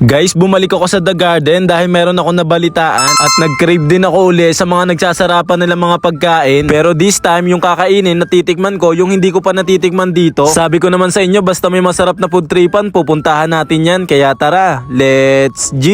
Guys, bumalik ako sa The Garden dahil meron ako nabalitaan at nag-crave din ako uli sa mga nagsasarapan nila mga pagkain. Pero this time, yung kakainin natitikman ko, yung hindi ko pa natitikman dito. Sabi ko naman sa inyo, basta may masarap na food tripan, pupuntahan natin yan. Kaya tara, let's G!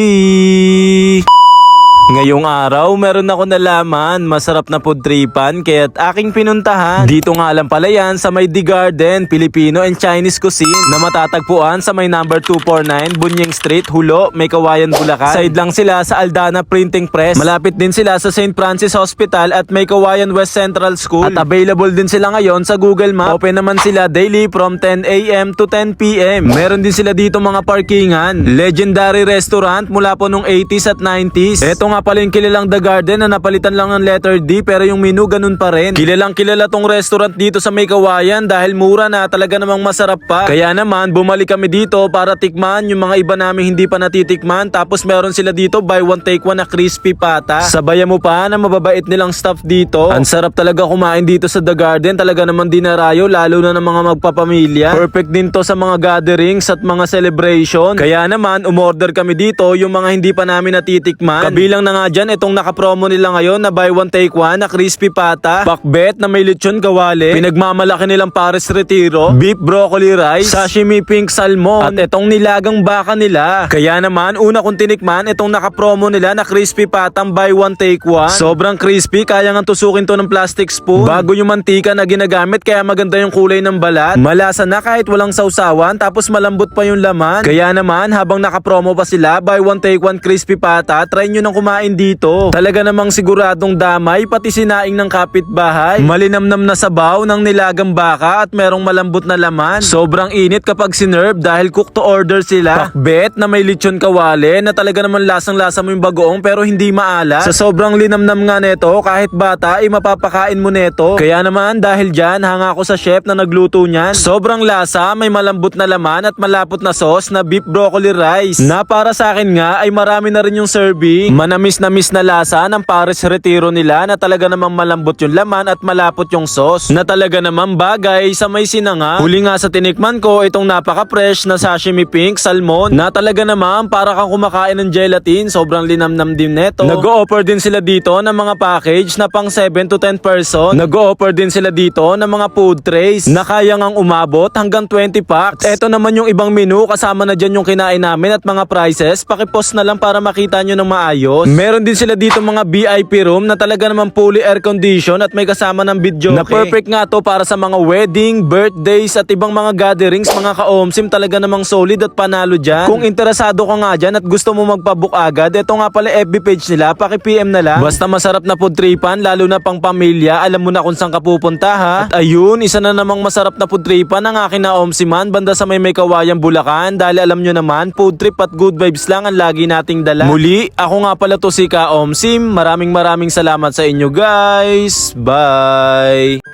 Ngayong araw, meron ako nalaman, masarap na food tripan kaya't aking pinuntahan. Dito nga lang pala yan sa may The Garden, Filipino and Chinese cuisine na matatagpuan sa may number 249 Bunyeng Street, Hulo, May Kawayan, Bulacan. Side lang sila sa Aldana Printing Press. Malapit din sila sa St. Francis Hospital at May Kawayan West Central School. At available din sila ngayon sa Google Map. Open naman sila daily from 10 AM to 10 PM. Meron din sila dito mga parkingan. Legendary restaurant mula po nung 80s at 90s. Eto nga pala yung kilalang The Garden na napalitan lang ng letter D pero yung menu ganun pa rin. Kilalang kilala tong restaurant dito sa May Kawayan dahil mura na, talaga namang masarap pa. Kaya naman bumalik kami dito para tikman yung mga iba namin hindi pa natitikman. Tapos meron sila dito buy one take one na crispy pata. Sabayan mo pa na mababait nilang staff dito. Ang sarap talaga kumain dito sa The Garden, talaga naman dinarayo lalo na ng mga magpapamilya. Perfect din to sa mga gatherings at mga celebration. Kaya naman umorder kami dito yung mga hindi pa namin natitikman. Kabilang na nga dyan itong nakapromo nila ngayon na buy one take one na crispy pata, pakbet na may lechon kawali, pinagmamalaki nilang Paris Retiro, beef broccoli rice, sashimi pink salmon, at itong nilagang baka nila. Kaya naman una kong tinikman itong nakapromo nila na crispy patang buy one take one. Sobrang crispy, kaya nga tusukin to ng plastic spoon. Bago yung mantika na ginagamit kaya maganda yung kulay ng balat. Malasa na kahit walang sausawan, tapos malambot pa yung laman. Kaya naman habang nakapromo pa sila buy one take one crispy pata, try nyo nang kumain dito. Talaga namang siguradong damay pati sinaing ng kapitbahay. Malinamnam na sabaw ng nilagang baka at merong malambot na laman. Sobrang init kapag sinerve dahil cook to order sila. Pakbet na may lechon kawali na talaga naman lasang-lasa mo yung bagoong pero hindi maalat. Sa sobrang linamnam nga neto, kahit bata ay mapapakain mo neto. Kaya naman dahil dyan, hanga ako sa chef na nagluto niyan. Sobrang lasa, may malambot na laman at malapot na sauce na beef broccoli rice. Na para sa akin nga ay marami na rin yung serving. Manamis na miss na lasa ng Paris Retiro nila na talaga namang malambot yung laman at malapot yung sauce na talaga namang bagay sa may sinanga. Huli nga sa tinikman ko itong napaka-fresh na sashimi pink salmon na talaga namang para kang kumakain ng gelatin. Sobrang linamnam din neto. Nag-o-offer din sila dito ng mga package na pang 7 to 10 person. Nag-o-offer din sila dito ng mga food trays na kaya ngang umabot hanggang 20 packs. Eto naman yung ibang menu, kasama na dyan yung kinain namin at mga prices. Pakipost na lang para makita nyo ng maayos. Meron din sila dito mga VIP room na talaga naman fully air condition at may kasama ng video na perfect nga to para sa mga wedding, birthdays at ibang mga gatherings. Mga ka-omsim, talaga namang solid at panalo dyan. Kung interesado ka nga dyan at gusto mo magpabook agad, eto nga pala FB page nila, paki-PM na lang. Basta masarap na food tripan, lalo na pang pamilya, alam mo na kung saan ka pupunta ha. At ayun, isa na namang masarap na food tripan ang akin na omsiman banda sa may Kawayan, Bulacan. Dahil alam nyo naman, food trip at good vibes lang ang lagi nating dala. Muli, ako nga pala to si Ka Omsim. Maraming salamat sa inyo guys. Bye!